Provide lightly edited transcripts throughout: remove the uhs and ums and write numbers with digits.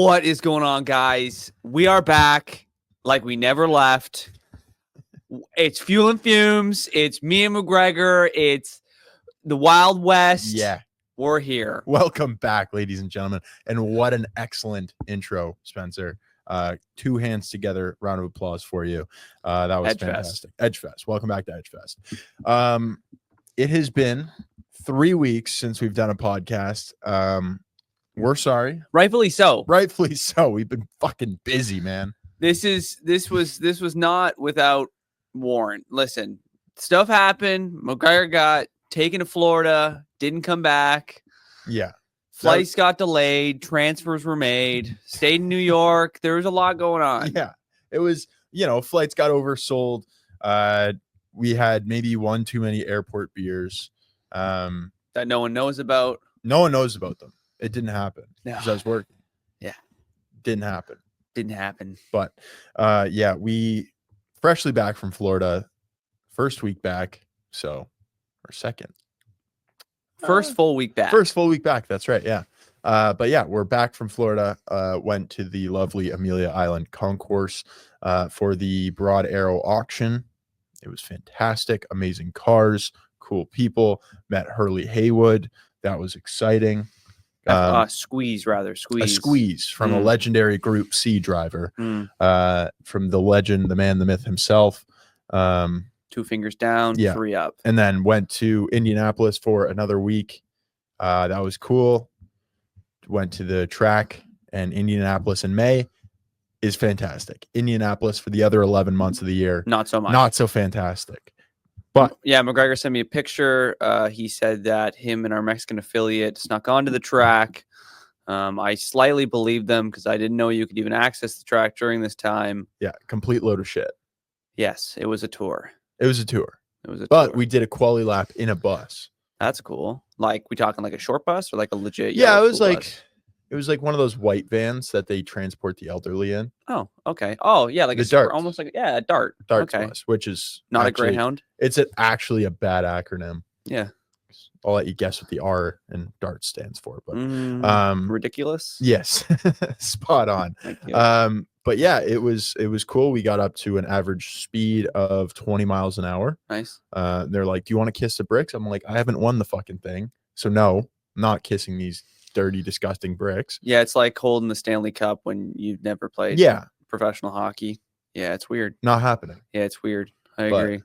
What is going on, guys? We are back like we never left. It's Fuel and Fumes. It's me and McGregor. It's the Wild West. Yeah. We're here. Welcome back, ladies and gentlemen. And what an excellent intro, Spencer. Two hands together. Round of applause for you. That was fantastic. Edgefest. Welcome back to Edgefest. It has been 3 weeks since we've done a podcast. We're sorry. Rightfully so. Rightfully so. We've been fucking busy, man. This was not without warrant. Listen, stuff happened. McGregor got taken to Florida, didn't come back. Yeah. Flights got delayed, transfers were made, stayed in New York. There was a lot going on. Yeah. It was, flights got oversold. We had maybe one too many airport beers. That no one knows about. No one knows about them. It didn't happen No. because I was working. Yeah. Didn't happen. But we freshly back from Florida, first week back. So, or second. First full week back. First full week back. That's right. Yeah. But yeah, we're back from Florida. Went to the lovely Amelia Island concourse for the Broad Arrow auction. It was fantastic. Amazing cars, cool people. Met Hurley Haywood. That was exciting. Squeeze A squeeze from a legendary Group C driver. From the legend, the man, the myth himself. 2 fingers down, 3 up. And then went to Indianapolis for another week. That was cool. Went to the track, and Indianapolis in May is fantastic. Indianapolis for the other 11 months of the year, not so much. Not so fantastic. But yeah, McGregor sent me a picture. He said that him and our Mexican affiliate snuck onto the track. I slightly believed them because I didn't know you could even access the track during this time. Yeah, complete load of shit. Yes, it was a tour. But we did a quali lap in a bus. That's cool. Like, we talking like a short bus or like a legit? Yeah, it was like bus? It was like one of those white vans that they transport the elderly in. Oh, okay. Oh, yeah, like almost like a dart. Darts bus, which is not actually, a Greyhound. It's actually a bad acronym. Yeah. I'll let you guess what the R in DART stands for, but ridiculous. Yes, spot on. Thank you. But yeah, it was cool. We got up to an average speed of 20 miles an hour. Nice. They're like, "Do you want to kiss the bricks?" I'm like, "I haven't won the fucking thing, so no, I'm not kissing these dirty, disgusting bricks." Yeah, it's like holding the Stanley Cup when you've never played. Professional hockey. Yeah, it's weird. Not happening. Yeah, it's weird. I agree.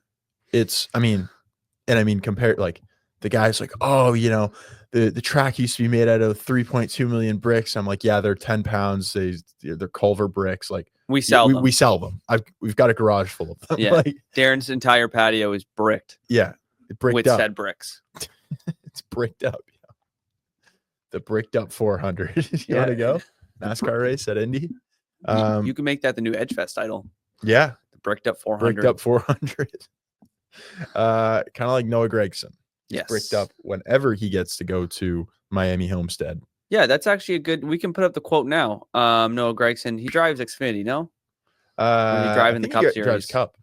Compare like. The guy's like, "Oh, the track used to be made out of 3.2 million bricks." I'm like, "Yeah, they're 10 pounds. They're Culver bricks. Like we sell them. We sell them. We've got a garage full of them." Yeah, like, Darren's entire patio is bricked. Yeah, bricked with up. said bricks. It's bricked up. Yeah. The bricked up 400. You want to go NASCAR race at Indy? You can make that the new Edgefest title. Yeah, the bricked up 400. Bricked up 400. Kind of like Noah Gragson. Yes. Bricked up whenever he gets to go to Miami Homestead. Yeah, that's actually a good. We can put up the quote now. Noah Gragson, he drives Xfinity, no? When he driving the Cup Series. Drives Cup.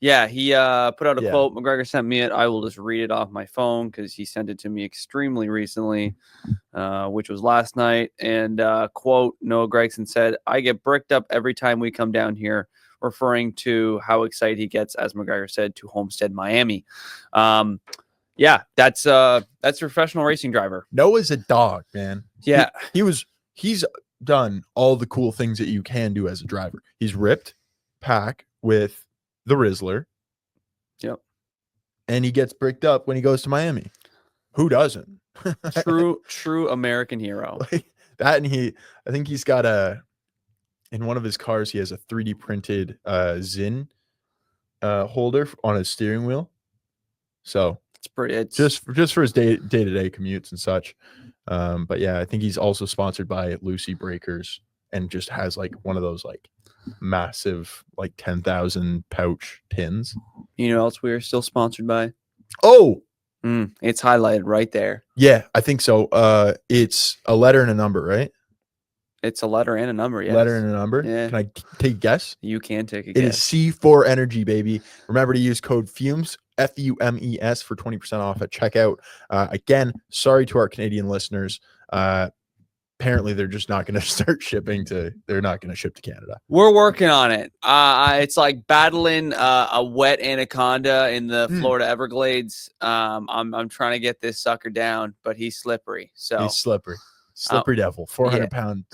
Yeah, he put out a quote. McGregor sent me it. I will just read it off my phone because he sent it to me extremely recently, which was last night. And quote, Noah Gragson said, "I get bricked up every time we come down here," referring to how excited he gets, as McGregor said, to Homestead, Miami. Yeah, that's a professional racing driver. Noah's a dog, man. Yeah. He's done all the cool things that you can do as a driver. He's ripped pack with the Rizzler. Yep. And he gets bricked up when he goes to Miami. Who doesn't? True American hero. Like that, and I think he's got in one of his cars, he has a 3D printed Zinn holder on his steering wheel. So it's just for his day-to-day commutes and such. But yeah, I think he's also sponsored by Lucy Breakers and just has like one of those like massive like 10,000 pouch tins. You know what else we are still sponsored by? Oh, it's highlighted right there. Yeah, I think so. It's a letter and a number, right? It's a letter and a number, yes. Letter and a number. Yeah. Can I take a guess? You can take a guess. It is C4 Energy, baby. Remember to use code FUMES, FUMES, for 20% off at checkout. Again, sorry to our Canadian listeners. apparently they're just not going to start shipping to. They're not going to ship to Canada. We're working on it. It's like battling a wet anaconda in the Florida Everglades. I'm trying to get this sucker down, but he's slippery. So he's slippery devil, 400 pound,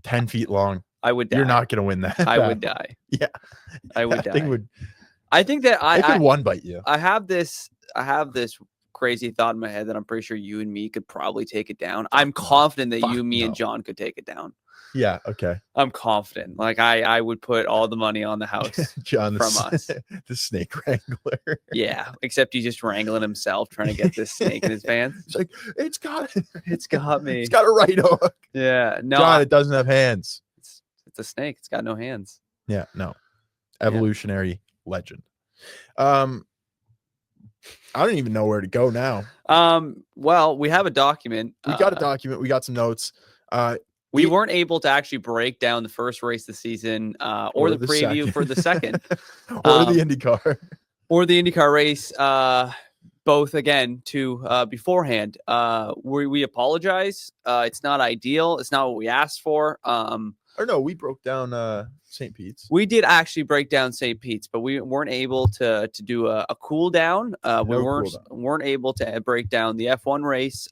10 feet long. I would die. You're not going to win that. I would die. Yeah, I would die. I think that I could one bite you. I have this crazy thought in my head that I'm pretty sure you and me could probably take it down. I'm confident that you, me, and John could take it down. Yeah. Okay. I'm confident. Like I would put all the money on the house. John, from us. The snake wrangler. Yeah. Except he's just wrangling himself, trying to get this snake in his pants. It's like, it's got me. It's got a right hook. Yeah. No. John, it doesn't have hands. It's a snake. It's got no hands. Yeah. No. Evolutionary legend. I don't even know where to go now. Well, we have a document. We got a document. We got some notes. We weren't able to actually break down the first race of the season, or the preview for the second, or the IndyCar, or the IndyCar race. Both again to beforehand. We apologize. It's not ideal. It's not what we asked for. Or no, we broke down St. Pete's. We did actually break down St. Pete's, but we weren't able to do a cool down. We weren't able to break down the F1 race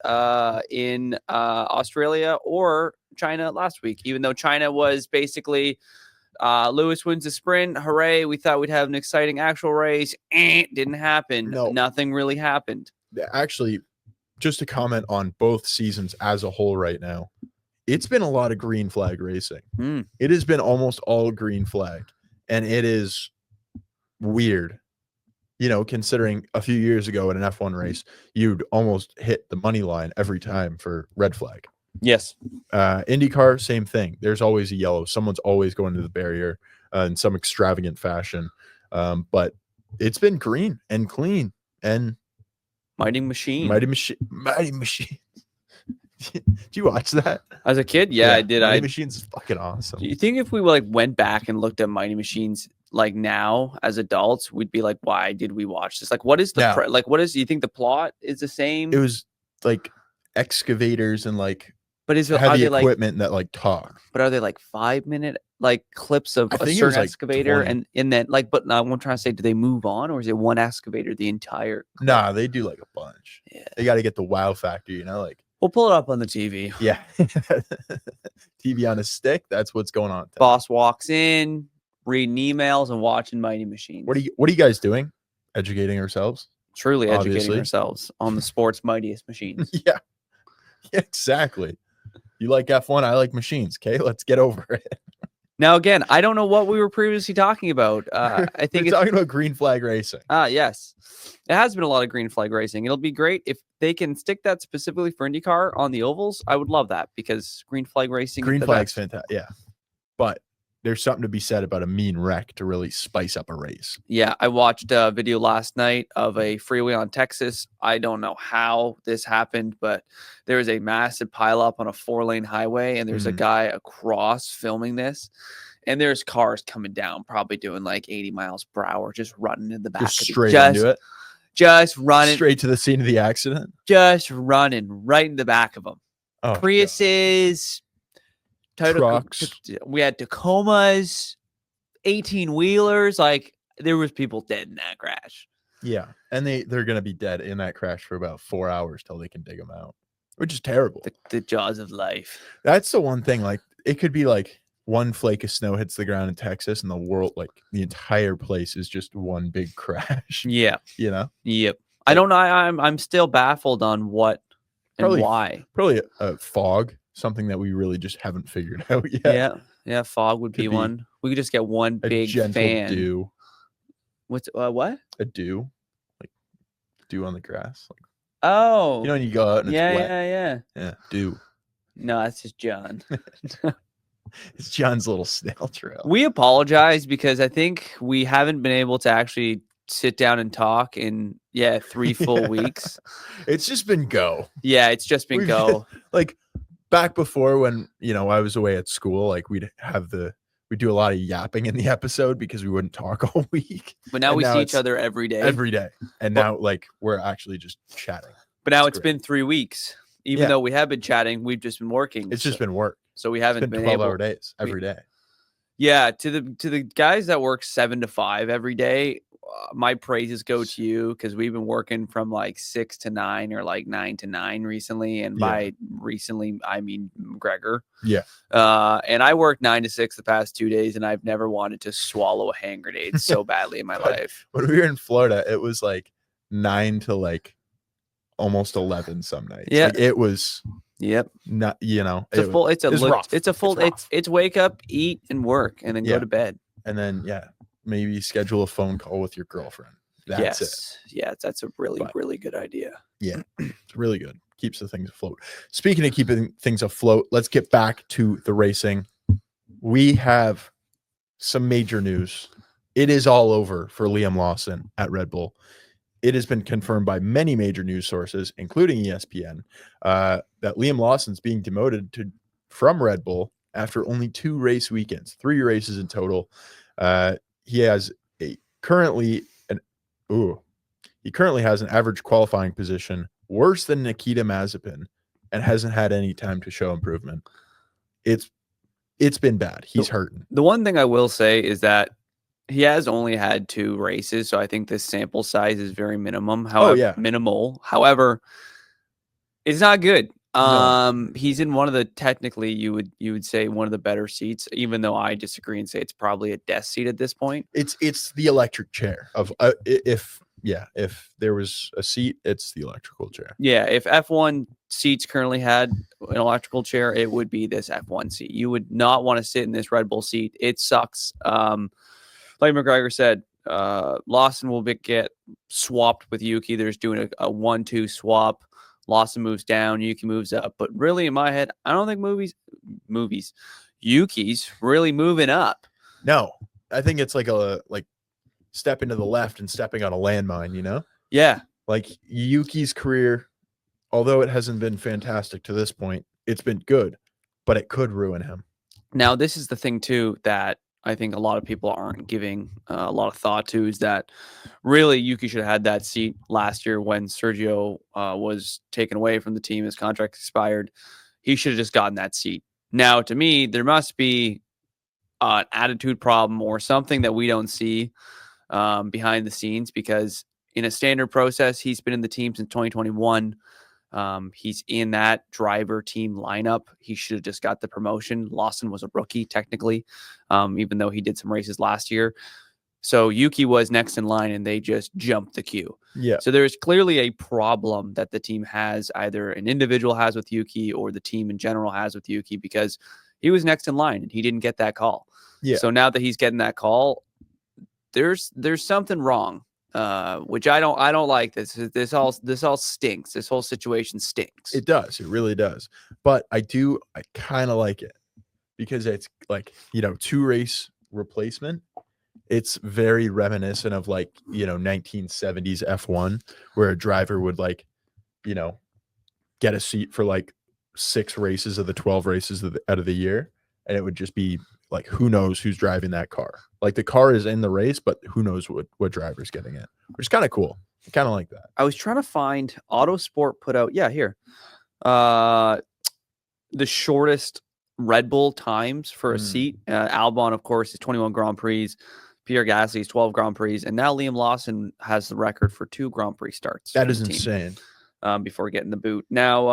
in Australia or China last week, even though China was basically Lewis wins the sprint. Hooray. We thought we'd have an exciting actual race. Didn't happen. No. Nothing really happened. Actually, just to comment on both seasons as a whole right now, it's been a lot of green flag racing. It has been almost all green flag, and it is weird, considering a few years ago in an F1 race, you'd almost hit the money line every time for red flag. Yes. IndyCar, same thing. There's always a yellow. Someone's always going to the barrier in some extravagant fashion. But it's been green and clean and mighty machine. Did you watch that as a kid? Yeah, I did. Mighty Machines is fucking awesome. Do you think if we went back and looked at Mighty Machines now as adults, we'd be like, why did we watch this? Like, what is the what is? Do you think the plot is the same? It was like excavators and but is heavy equipment that talk. But are they 5-minute clips of a certain excavator 20. and then but I'm trying to say, do they move on, or is it one excavator the entire clip? Nah, they do a bunch. Yeah, they got to get the wow factor, We'll pull it up on the TV. Yeah. TV on a stick. That's what's going on. Boss walks in, reading emails and watching Mighty Machines. What are you guys doing? Educating ourselves? Truly educating ourselves on the sport's mightiest machines. Yeah, exactly. You like F1, I like machines. Okay, let's get over it. Now, again, I don't know what we were previously talking about. I think it's talking about green flag racing. Yes. It has been a lot of green flag racing. It'll be great if they can stick that specifically for IndyCar on the ovals. I would love that, because green flag racing. Green flag's fantastic. Yeah. But there's something to be said about a mean wreck to really spice up a race. Yeah. I watched a video last night of a freeway on Texas. I don't know how this happened, but there was a massive pileup on a 4-lane highway, and there's a guy across filming this. And there's cars coming down, probably doing 80 miles per hour, just running in the back. Just straight into it. Just running. Straight to the scene of the accident. Just running right in the back of them. Oh, Priuses. Trucks. We had Tacomas. 18-wheelers. There was people dead in that crash. Yeah. And they're going to be dead in that crash for about 4 hours till they can dig them out, which is terrible. The jaws of life. That's the one thing. It could be one flake of snow hits the ground in Texas, and the world, the entire place is just one big crash. Yeah. Yep. I don't know. I'm still baffled on what and why. Probably a fog, something that we really just haven't figured out yet. Yeah. Fog would be one. We could just get one big fan. Dew. What's what? A dew, dew on the grass. Oh, when you go out and it's wet. Yeah. Dew. No, that's just John. It's John's little snail trail. We apologize because I think we haven't been able to actually sit down and talk in 3 full weeks. It's just been go. Yeah, it's just been go. Back before when I was away at school, we'd do a lot of yapping in the episode because we wouldn't talk all week. But now we see each other every day. And now we're actually just chatting. But now it's been 3 weeks. Even though we have been chatting, we've just been working. It's just been work. So we haven't been 12-hour days every day. Yeah, to the guys that work 7 to 5 every day, my praises go to you because we've been working from like 6 to 9 or like 9 to 9 recently, and by recently I mean McGregor. Yeah. And I worked 9 to 6 the past 2 days, and I've never wanted to swallow a hand grenade so badly in my life. When we were in Florida, it was like 9 to like almost 11 some nights. Yeah, like it was. Yep. Not, it's wake up, eat, and work, and then go to bed. And then maybe schedule a phone call with your girlfriend. That's it. Yeah, that's a really good idea. Yeah, it's really good. Keeps the things afloat. Speaking of keeping things afloat, let's get back to the racing. We have some major news. It is all over for Liam Lawson at Red Bull. It has been confirmed by many major news sources, including ESPN, that Liam Lawson's being demoted from Red Bull after only 2 race weekends, 3 races in total. He currently has an average qualifying position worse than Nikita Mazepin and hasn't had any time to show improvement. It's been bad. He's hurting. The one thing I will say is that he has only had 2 races, so I think this sample size is very minimum. Minimal. However, it's not good. No. He's in one of the technically you would say one of the better seats, even though I disagree and say it's probably a desk seat at this point. It's the electric chair of if there was a seat, it's the electrical chair. Yeah, if F1 seats currently had an electrical chair, it would be this F1 seat. You would not want to sit in this Red Bull seat. It sucks. Like McGregor said, Lawson will get swapped with Yuki. There's doing a 1-2 swap. Lawson moves down, Yuki moves up. But really, in my head, I don't think Yuki's really moving up. No, I think it's like stepping to the left and stepping on a landmine, you know? Yeah. Like Yuki's career, although it hasn't been fantastic to this point, it's been good, but it could ruin him. Now, this is the thing, too, that I think a lot of people aren't giving a lot of thought to, is that really Yuki should have had that seat last year when Sergio was taken away from the team. His contract expired. He should have just gotten that seat. Now, to me, there must be an attitude problem or something that we don't see behind the scenes, because in a standard process, he's been in the team since 2021. He's in that driver team lineup. He should have just got the promotion. Lawson was a rookie technically, even though he did some races last year. So Yuki was next in line and they just jumped the queue. Yeah. So there's clearly a problem that the team has, either an individual has with Yuki or the team in general has with Yuki, because he was next in line and he didn't get that call. Yeah. So now that he's getting that call, there's something wrong. Which I don't like. This all stinks. This whole situation stinks. It does. It really does. But I kind of like it, because it's like, 2 race replacement. It's very reminiscent of 1970s F1, where a driver would get a seat for 6 races of the 12 races out of the year, and it would just be who knows who's driving that car. The car is in the race, but who knows what driver's getting it, which is kind of cool. I kind of like that. I was trying to find Autosport put out, here, the shortest Red Bull times for a seat. Albon, of course, is 21 Grand Prix. Pierre Gasly's 12 Grand Prix. And now Liam Lawson has the record for 2 Grand Prix starts. That is insane. Before getting the boot. Now,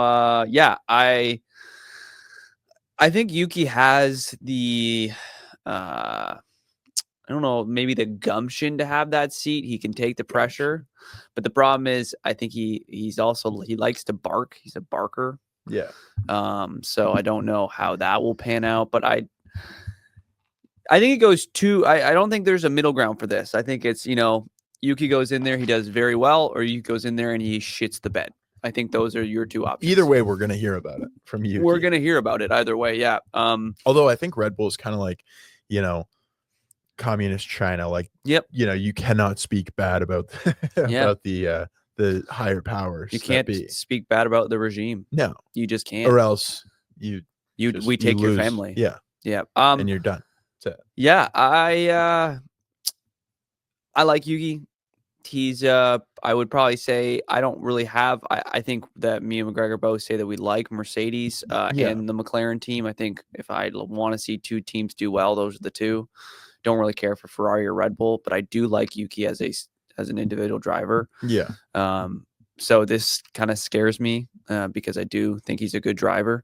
I think Yuki has the... I don't know, maybe the gumption to have that seat. He can take the pressure, but the problem is, I think he likes to bark. He's a barker. Yeah. So I don't know how that will pan out, but I think it goes I don't think there's a middle ground for this. I think it's, Yuki goes in there, he does very well, or Yuki goes in there and he shits the bed. I think those are your 2 options. Either way, we're going to hear about it from Yuki. We're going to hear about it either way. Yeah. Although I think Red Bull is kind of communist China, you cannot speak bad about about the higher powers. You can't speak bad about the regime. No, you just can't, or else we take your family. Yeah, and you're done. That's it. Yeah, I like Yuki. He's I would probably say I don't really have. I think that me and McGregor both say that we like Mercedes and the McLaren team. I think if I want to see two teams do well, those are the two. Don't really care for Ferrari or Red Bull, but I do like Yuki as an individual driver. Yeah. So this kind of scares me because I do think he's a good driver,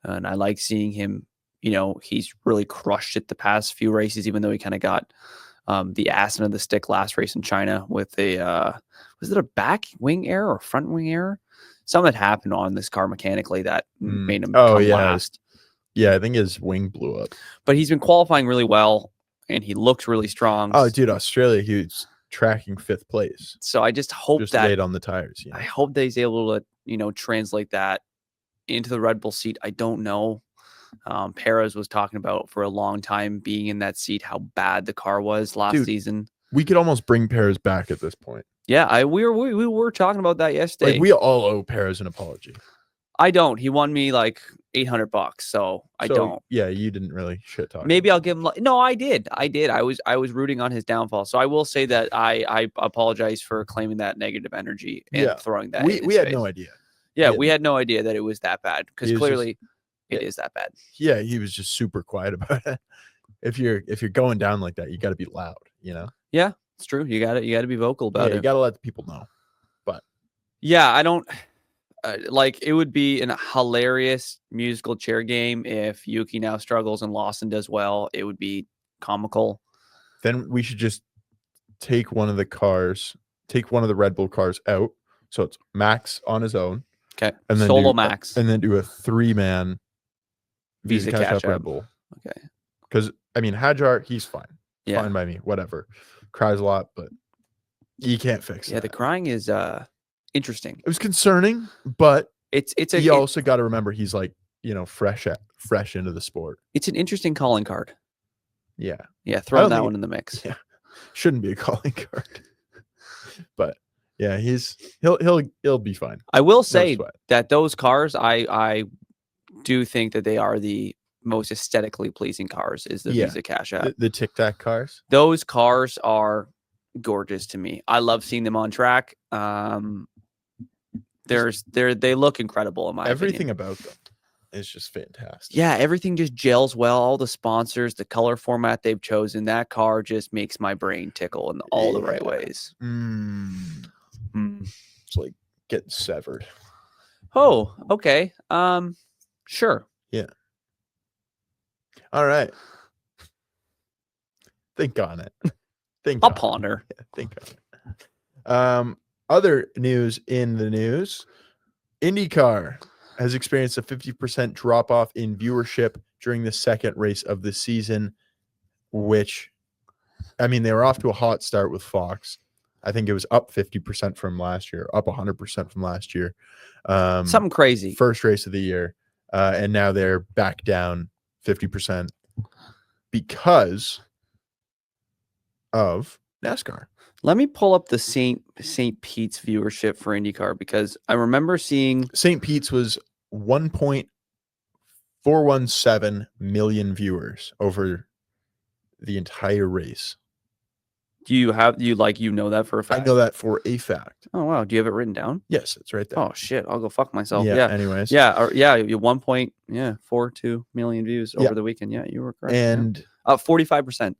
and I like seeing him. You know, he's really crushed it the past few races, even though he kind of got the ass into the stick last race in China with a was it a back wing error or front wing error? Something that happened on this car mechanically that made him come last. Yeah, I think his wing blew up. But he's been qualifying really well, and he looks really strong. Oh, dude, Australia, he was tracking 5th place. So I just hope just that laid on the tires. I hope that he's able to translate that into the Red Bull seat. I don't know. Perez was talking about for a long time being in that seat how bad the car was last season. We could almost bring Perez back at this point. Yeah, we were talking about that yesterday. Like, we all owe Perez an apology. I don't. He won me like $800, so I don't. Yeah, you didn't really shit talk. Maybe I'll give him. No, I did. I was rooting on his downfall. So I will say that I apologize for claiming that negative energy and throwing that. We had no idea. Yeah, we had no idea that it was that bad because clearly it is that bad. Yeah, he was just super quiet about it. If you're going down like that, you got to be loud. Yeah, it's true. You got to be vocal about it. You got to let the people know. But yeah, I don't. Like, it would be a hilarious musical chair game if Yuki now struggles and Lawson does well. It would be comical. Then we should just take one of the Red Bull cars out. So it's Max on his own. Okay. And then Solo Max. And then do a 3-man Visa Cash Red Bull. Okay. Because, I mean, Hadjar, he's fine. Yeah. Fine by me. Whatever. Cries a lot, but you can't fix it. Yeah, the crying is interesting. It was concerning, but you also got to remember he's like, fresh into the sport. It's an interesting calling card. Yeah. Yeah, throw that one in the mix. Yeah. Shouldn't be a calling card. But yeah, he'll be fine. I will say that those cars, I do think that they are the most aesthetically pleasing cars is the Visa Cash App. The Tic Tac cars. Those cars are gorgeous to me. I love seeing them on track. They look incredible in my everything opinion. About them is just fantastic. Yeah, everything just gels well. All the sponsors, the color format they've chosen, that car just makes my brain tickle in all the right ways. It's like getting severed. Oh, okay. Sure. Yeah. All right. Think on it. I'll ponder. Yeah, think on it. Other news in the news. Indycar has experienced a 50% drop off in viewership during the second race of the season, which, I mean, they were off to a hot start with Fox. I think it was up 50% from last year, up 100% from last year. Something crazy. First race of the year. And now they're back down 50% because of NASCAR. Let me pull up the St. Pete's viewership for IndyCar because I remember seeing St. Pete's was 1.417 million viewers over the entire race. Do you know that for a fact? I know that for a fact. Oh wow, do you have it written down? Yes, it's right there. Oh shit, I'll go fuck myself. Yeah. Anyways. Yeah. 1.42 million views over the weekend. Yeah, you were correct. And up 45%.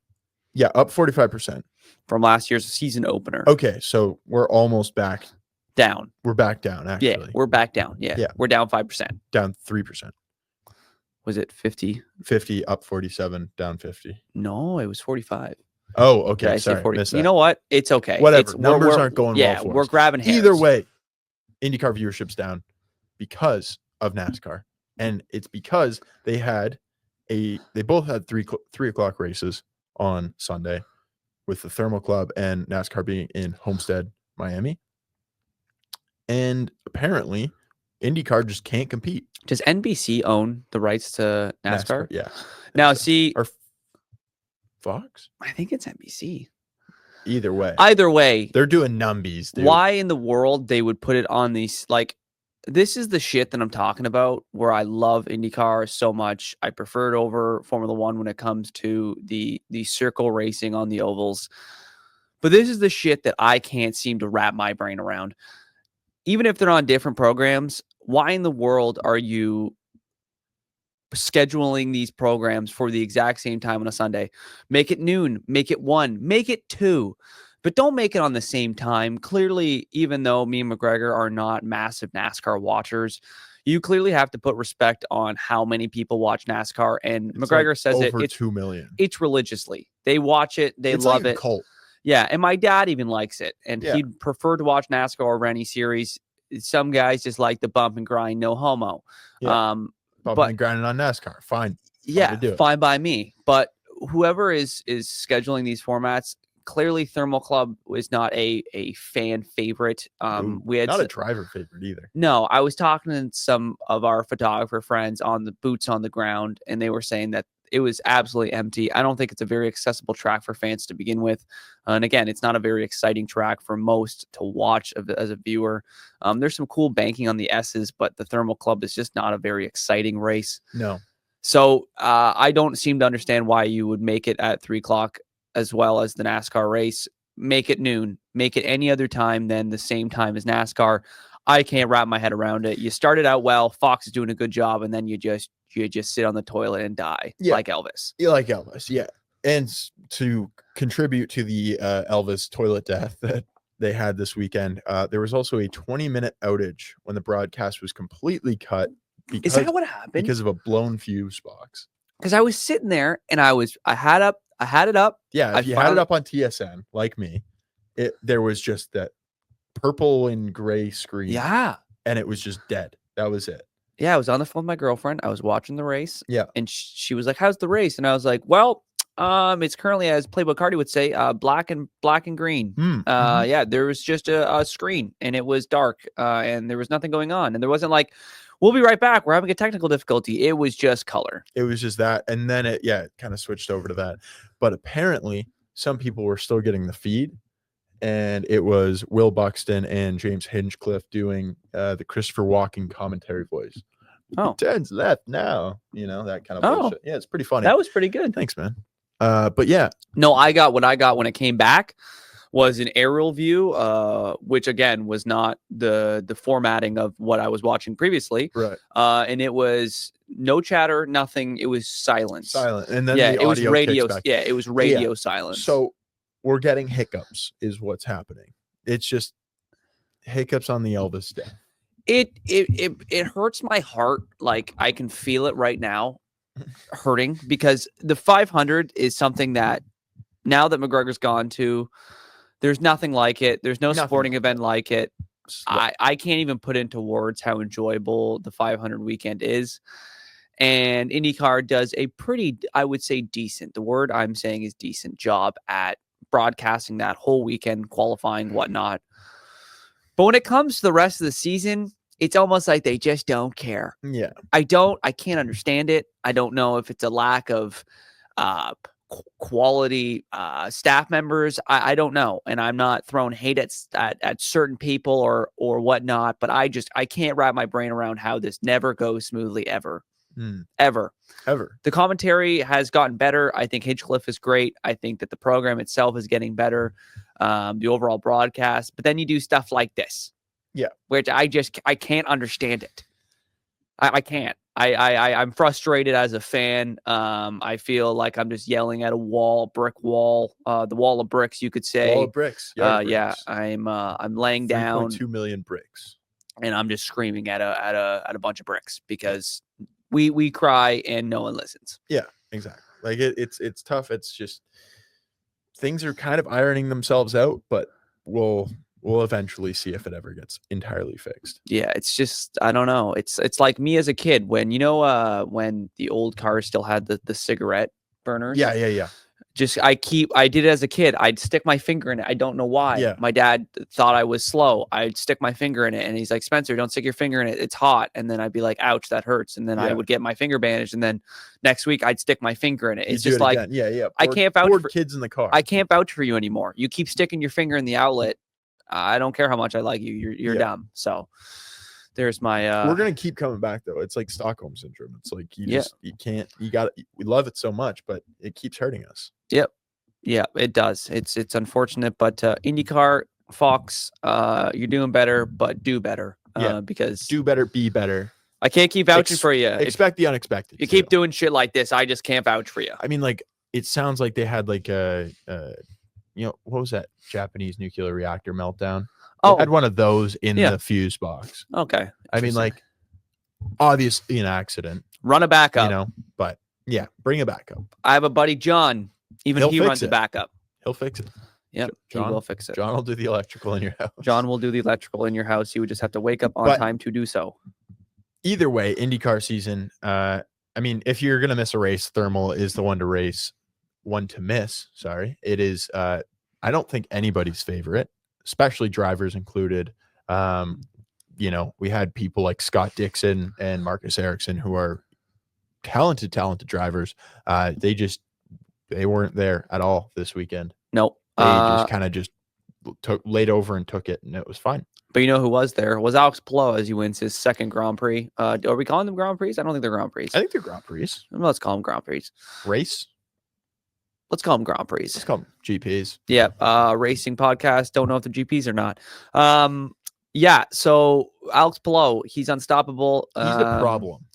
Yeah, up 45% from last year's season opener. Okay, so we're almost back down. We're back down, actually. Yeah, we're back down. Yeah. We're down 5%. Down 3%. Was it 50? 50, up 47, down 50. No, it was 45. Oh, okay. Sorry. 40. You know what? It's okay. Whatever. Numbers aren't going well for us. We're grabbing hairs. Either way, IndyCar viewership's down because of NASCAR. And it's because they both had 3 o'clock races on Sunday, with the Thermal Club and NASCAR being in Homestead, Miami. And apparently, IndyCar just can't compete. Does NBC own the rights to NASCAR? Yeah. Now, see, or Fox? I think it's NBC. Either way, they're doing numbies. Dude. Why in the world they would put it on these? Like, this is the shit that I'm talking about. Where I love IndyCar so much, I prefer it over Formula One when it comes to the circle racing on the ovals. But this is the shit that I can't seem to wrap my brain around. Even if they're on different programs, why in the world are you scheduling these programs for the exact same time on a Sunday? Make it noon, make it 1, make it 2, but don't make it on the same time. Clearly, even though me and McGregor are not massive NASCAR watchers, you clearly have to put respect on how many people watch NASCAR. And It's McGregor like says over it's 2 million. It's religiously. They watch it. They love like it. A cult. Yeah. And my dad even likes it. And Yeah. he'd prefer to watch NASCAR over any series. Some guys just like the bump and grind, no homo. Yeah. But grinding on NASCAR. Fine. Yeah. To do it. Fine by me. But whoever is scheduling these formats, clearly Thermal Club was not a fan favorite. We had not a driver favorite either. No, I was talking to some of our photographer friends on the boots on the ground, and they were saying that it was absolutely empty. I don't think it's a very accessible track for fans to begin with. And again, it's not a very exciting track for most to watch as a viewer. There's some cool banking on the S's, but the Thermal Club is just not a very exciting race. No. So I don't seem to understand why you would make it at 3 o'clock as well as the NASCAR race. Make it noon. Make it any other time than the same time as NASCAR. I can't wrap my head around it. You started out well. Fox is doing a good job, and then you just sit on the toilet and die like Elvis. You like Elvis, yeah. And to contribute to the Elvis toilet death that they had this weekend, there was also a 20-minute outage when the broadcast was completely cut. Is that what happened? Because of a blown fuse box. Because I was sitting there and I had it up. Yeah, if you had it up on TSN, like me, there was just that purple and gray screen. Yeah. And it was just dead. That was it. Yeah, I was on the phone with my girlfriend. I was watching the race. Yeah. And she was like, "How's the race?" And I was like, "Well, it's currently, as Playboy Cardi would say, black and green." Yeah, there was just a screen and it was dark and there was nothing going on. And there wasn't like, "We'll be right back, we're having a technical difficulty." It was just color. It was just that. And then it kind of switched over to that. But apparently some people were still getting the feed. And it was Will Buxton and James Hinchcliffe doing the Christopher Walken commentary voice. Oh, turns left now. That kind of bullshit. Yeah, it's pretty funny. That was pretty good. Thanks, man. But yeah. No, what I got when it came back was an aerial view, which again was not the formatting of what I was watching previously. Right. And it was no chatter, nothing. It was silence. Silent. And then it was radio. Yeah, it was radio silence. So we're getting hiccups is what's happening. It's just hiccups on the Elvis death. It hurts my heart. Like I can feel it right now hurting because the 500 is something that now that McGregor's gone to, there's nothing like it. There's no sporting event like it. I can't even put into words how enjoyable the 500 weekend is. And IndyCar does a pretty, I would say, decent. The word I'm saying is decent job at broadcasting that whole weekend, qualifying, whatnot. But when it comes to the rest of the season, it's almost like they just don't care. Yeah. I can't understand it. I don't know if it's a lack of quality staff members. I don't know. And I'm not throwing hate at certain people or whatnot, but I can't wrap my brain around how this never goes smoothly ever. Ever. The commentary has gotten better. I think Hinchcliffe is great. I think that the program itself is getting better. The overall broadcast, but then you do stuff like this. Yeah. Which I can't understand it. I can't. I'm frustrated as a fan. I feel like I'm just yelling at a brick wall, the wall of bricks, you could say. Wall of bricks. Yeah. I'm laying down 2 million bricks. And I'm just screaming at a bunch of bricks because we cry and no one listens. Yeah, exactly. Like it's tough. It's just things are kind of ironing themselves out, but we'll eventually see if it ever gets entirely fixed. Yeah, it's just I don't know. It's like me as a kid when when the old cars still had the cigarette burners. Yeah. I did it as a kid. I'd stick my finger in it. I don't know why. Yeah. My dad thought I was slow. I'd stick my finger in it and he's like, "Spencer, don't stick your finger in it. It's hot." And then I'd be like, "Ouch, that hurts." And then I would get my finger bandaged. And then next week I'd stick my finger in it. It's just like, yeah. I can't vouch for kids in the car. I can't vouch for you anymore. You keep sticking your finger in the outlet. I don't care how much I like you. You're dumb. So there's my, we're going to keep coming back though. It's like Stockholm syndrome. It's like, you can't, we love it so much, but it keeps hurting us. Yep. Yeah, it does. It's unfortunate, but IndyCar, Fox, you're doing better, but do better. Because do better, be better. I can't keep vouching for you. Expect the unexpected. You keep doing shit like this, I just can't vouch for you. I mean, like, it sounds like they had like what was that Japanese nuclear reactor meltdown? They had one of those in the fuse box. Okay. I mean, like, obviously an accident. Run a backup. But yeah, bring a backup. I have a buddy, John. Even he runs a backup. He'll fix it. Yep, he will fix it. John will do the electrical in your house. John will do the electrical in your house. You would just have to wake up on time to do so. Either way, IndyCar season, I mean, if you're going to miss a race, thermal is the one to miss. Sorry. It is, I don't think anybody's favorite, especially drivers included. We had people like Scott Dixon and Marcus Ericsson who are talented drivers. They weren't there at all this weekend. Nope. They just kind of laid over and took it, and it was fine. But you know who was there? Was Alex Palou as he wins his second Grand Prix. Are we calling them Grand Prix? I don't think they're Grand Prix. I think they're Grand Prix. Let's call them Grand Prix. Race? Let's call them Grand Prix. Let's call them GPs. Yeah. Racing podcast. Don't know if they're GPs or not. Yeah. So Alex Palou, he's unstoppable. He's a problem.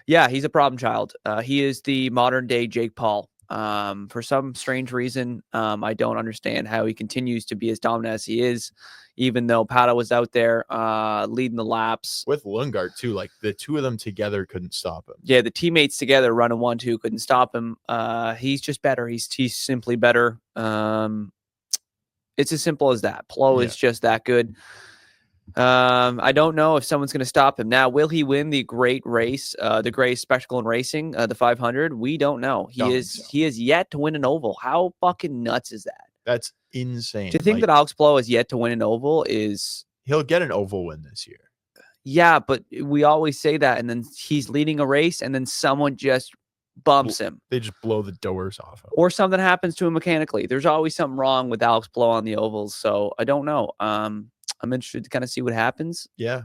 Yeah, he's a problem child. He is the modern day Jake Paul. For some strange reason, I don't understand how he continues to be as dominant as he is, even though Pato was out there leading the laps. With Lundgaard, too. Like, the two of them together couldn't stop him. Yeah, the teammates together running 1-2 couldn't stop him. He's just better. He's simply better. It's as simple as that. Palou is just that good. I don't know if someone's going to stop him. Now, will he win the great race, the greatest spectacle in racing, the 500? We don't know. He is yet to win an oval. How fucking nuts is that? That's insane. To think that Alex Palou is yet to win an oval is... He'll get an oval win this year. Yeah, but we always say that, and then he's leading a race, and then someone just bumps him. They just blow the doors off him. Or something happens to him mechanically. There's always something wrong with Alex Palou on the ovals, so I don't know. I'm interested to kind of see what happens. Yeah.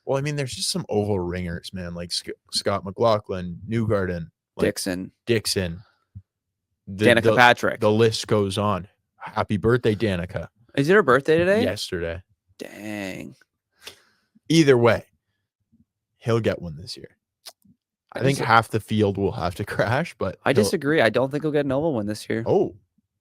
Well, I mean, there's just some oval ringers, man, like Scott McLaughlin, Newgarden, Dixon. Danica Patrick. The list goes on. Happy birthday, Danica. Is it her birthday today? Yesterday. Dang. Either way, he'll get one this year. I think half the field will have to crash, but I disagree. I don't think he'll get an oval win this year. Oh,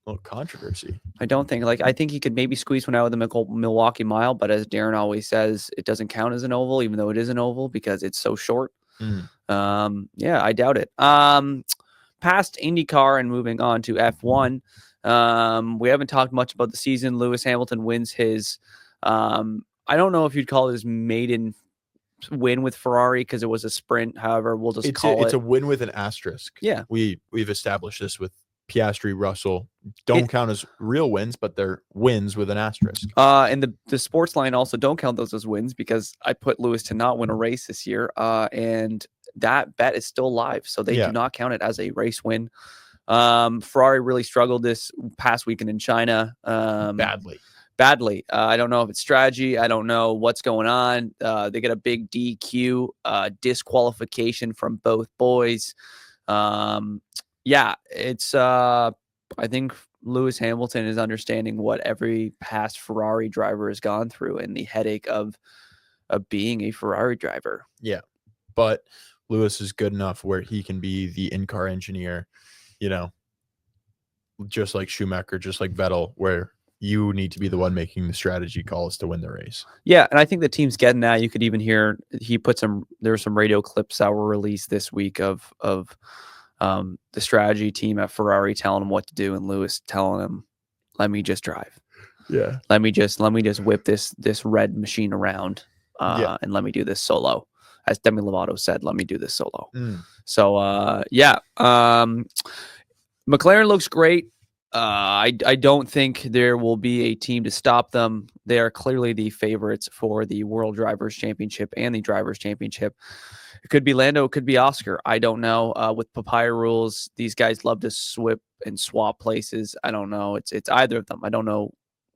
little controversy. I don't think. I think he could maybe squeeze one out of the Milwaukee Mile, but as Darren always says, it doesn't count as an oval, even though it is an oval because it's so short. Yeah, I doubt it. Past IndyCar and moving on to F1. We haven't talked much about the season. Lewis Hamilton wins his, I don't know if you'd call it his maiden win with Ferrari because it was a sprint. However, we'll just call it. It's a win with an asterisk. Yeah. We've established this with Piastri, Russell. Don't count as real wins, but they're wins with an asterisk. And the sports line also don't count those as wins because I put Lewis to not win a race this year. And that bet is still live. So they do not count it as a race win. Ferrari really struggled this past weekend in China. Badly. I don't know if it's strategy. I don't know what's going on. They get a big DQ, disqualification from both boys. Yeah, it's I think Lewis Hamilton is understanding what every past Ferrari driver has gone through and the headache of being a Ferrari driver. Yeah. But Lewis is good enough where he can be the in-car engineer, just like Schumacher, just like Vettel, where you need to be the one making the strategy calls to win the race. Yeah, and I think the team's getting that. You could even hear there were some radio clips that were released this week of the strategy team at Ferrari telling him what to do, and Lewis telling him, "Let me just drive. Yeah, let me just whip this red machine around, and let me do this solo." As Demi Lovato said, "Let me do this solo." So, McLaren looks great. I don't think there will be a team to stop them. They are clearly the favorites for the World Drivers' Championship and the Drivers' Championship. It could be Lando, it could be Oscar. I don't know. With papaya rules, these guys love to swap places. I don't know. It's either of them. I don't know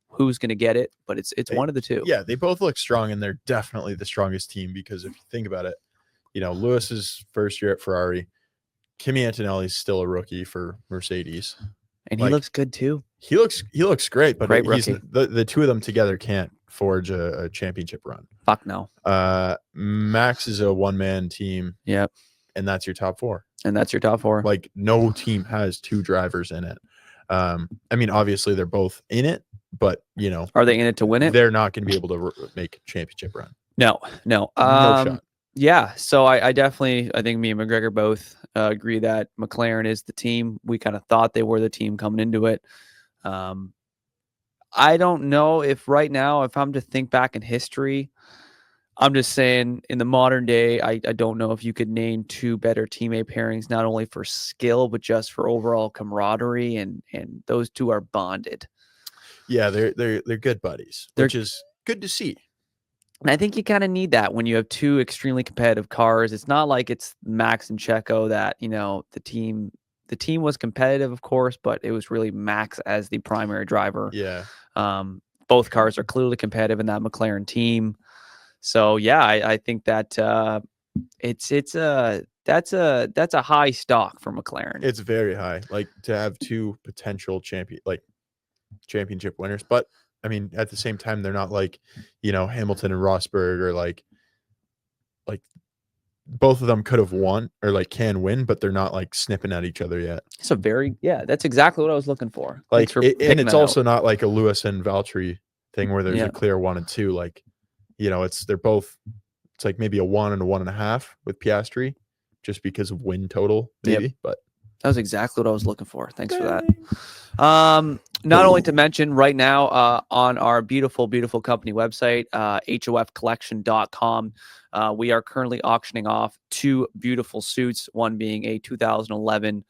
who's going to get it, but it's one of the two. Yeah, they both look strong, and they're definitely the strongest team because if you think about it, Lewis's first year at Ferrari, Kimi Antonelli's still a rookie for Mercedes. And he looks good too. He looks great, but Great he's rookie. the two of them together can't forge a championship run. Fuck no. Max is a one-man team. Yep. And that's your top four. Like no team has two drivers in it. I mean, obviously they're both in it, but are they in it to win it? They're not going to be able to make a championship run. No. No shot. Yeah, so I think me and McGregor both agree that McLaren is the team. We kind of thought they were the team coming into it. I don't know if right now, if I'm to think back in history, I'm just saying in the modern day, I don't know if you could name two better teammate pairings, not only for skill, but just for overall camaraderie. And those two are bonded. Yeah, they're good buddies, which is good to see. And I think you kind of need that when you have two extremely competitive cars. It's not like it's Max and Checo that, the team was competitive, of course, but it was really Max as the primary driver. Yeah. Both cars are clearly competitive in that McLaren team. So yeah, I think that that's a high stock for McLaren. It's very high. Like to have two potential championship winners, but I mean, at the same time, they're not like, Hamilton and Rosberg, or like both of them could have won or can win, but they're not like snipping at each other yet. It's that's exactly what I was looking for. And it's also not like a Lewis and Valtteri thing where there's a clear 1 and 2. Like, they're both. It's like maybe a 1 and a 1.5 with Piastri, just because of win total, maybe. But that was exactly what I was looking for. Thanks for that. Not only to mention right now on our beautiful, beautiful company website, hofcollection.com, we are currently auctioning off 2 beautiful suits, one being a 2011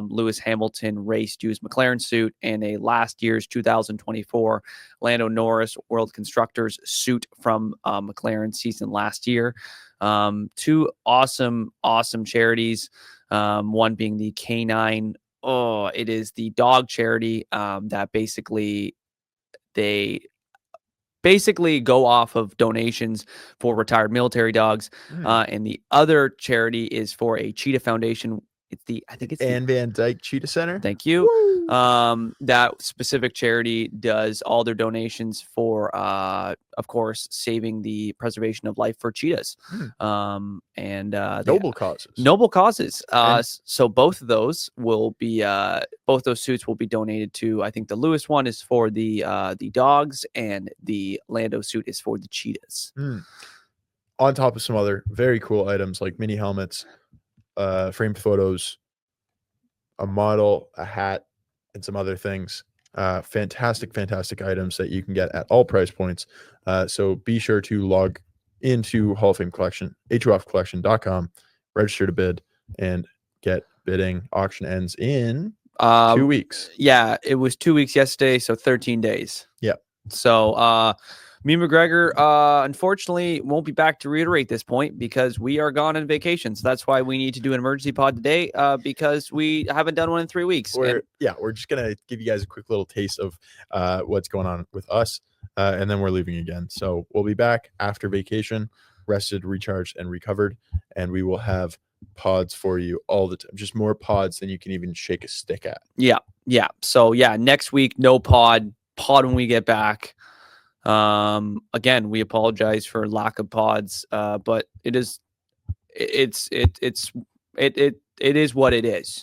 Lewis Hamilton race used McLaren suit and a last year's 2024 Lando Norris World Constructors suit from McLaren season last year. 2 awesome charities. One being the Canine. It is the dog charity that they go off of donations for retired military dogs. And the other charity is for a cheetah foundation. I think it's Anne Van Dyke Cheetah Center. Thank you. That specific charity does all their donations for, of course, saving the preservation of life for cheetahs. And noble causes. Noble causes. So both of those will be, both those suits will be donated to. I think the Lewis one is for the dogs, and the Lando suit is for the cheetahs. On top of some other very cool items like mini helmets, framed photos, a model, a hat, and some other things. Fantastic items that you can get at all price points. So be sure to log into Hall of Fame Collection, hofcollection.com, register to bid, and get bidding. Auction ends in 2 weeks. Yeah, it was 2 weeks yesterday, so 13 days. Yeah. So me and McGregor, unfortunately, won't be back to reiterate this point because we are gone on vacation. So that's why we need to do an emergency pod today, because we haven't done one in 3 weeks. We're just going to give you guys a quick little taste of what's going on with us, and then we're leaving again. So we'll be back after vacation, rested, recharged, and recovered, and we will have pods for you all the time. Just more pods than you can even shake a stick at. Yeah. So next week, no pod when we get back. Again, we apologize for lack of pods, but it is what it is.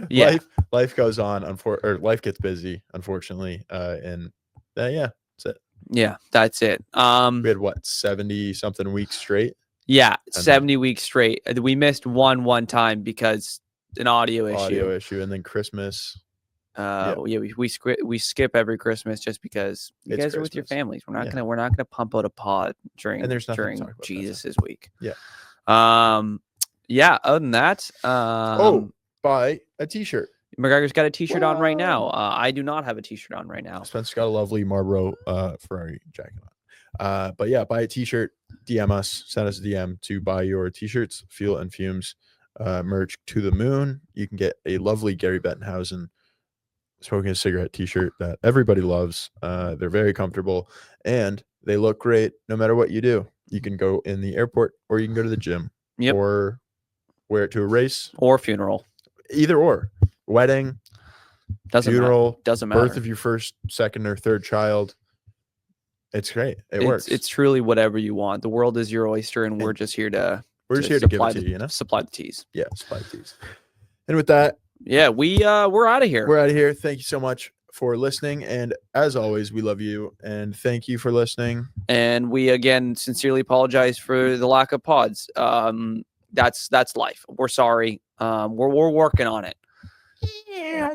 Yeah. Life goes on, life gets busy, unfortunately. And that's it. Yeah, that's it. We had 70 something weeks straight. Yeah, 70 weeks straight. We missed one time because an audio issue, and then Christmas. We skip every Christmas just because you guys are with your families. We're not gonna pump out a pod during Jesus's week. Other than that, buy a t-shirt. McGregor's got a t-shirt on right now. I do not have a t-shirt on right now. Spencer's got a lovely Marlboro Ferrari jacket on. But buy a t-shirt. DM us, send us a DM to buy your t-shirts. Fuel and Fumes merch to the moon. You can get a lovely Gary Bettenhausen smoking a cigarette t-shirt that everybody loves. They're very comfortable and they look great no matter what you do. You can go in the airport or you can go to the gym, or wear it to a race or funeral, either or wedding, funeral, doesn't matter. Birth of your first, second, or third child. It's great. It works. It's truly whatever you want. The world is your oyster, and we're just here to give it to you, you know? Supply the teas. Yeah, supply the teas. And with that, yeah, we're out of here. We're out of here. Thank you so much for listening, and as always, we love you, and thank you for listening. And we again sincerely apologize for the lack of pods. That's life. We're sorry. We're working on it. Yeah.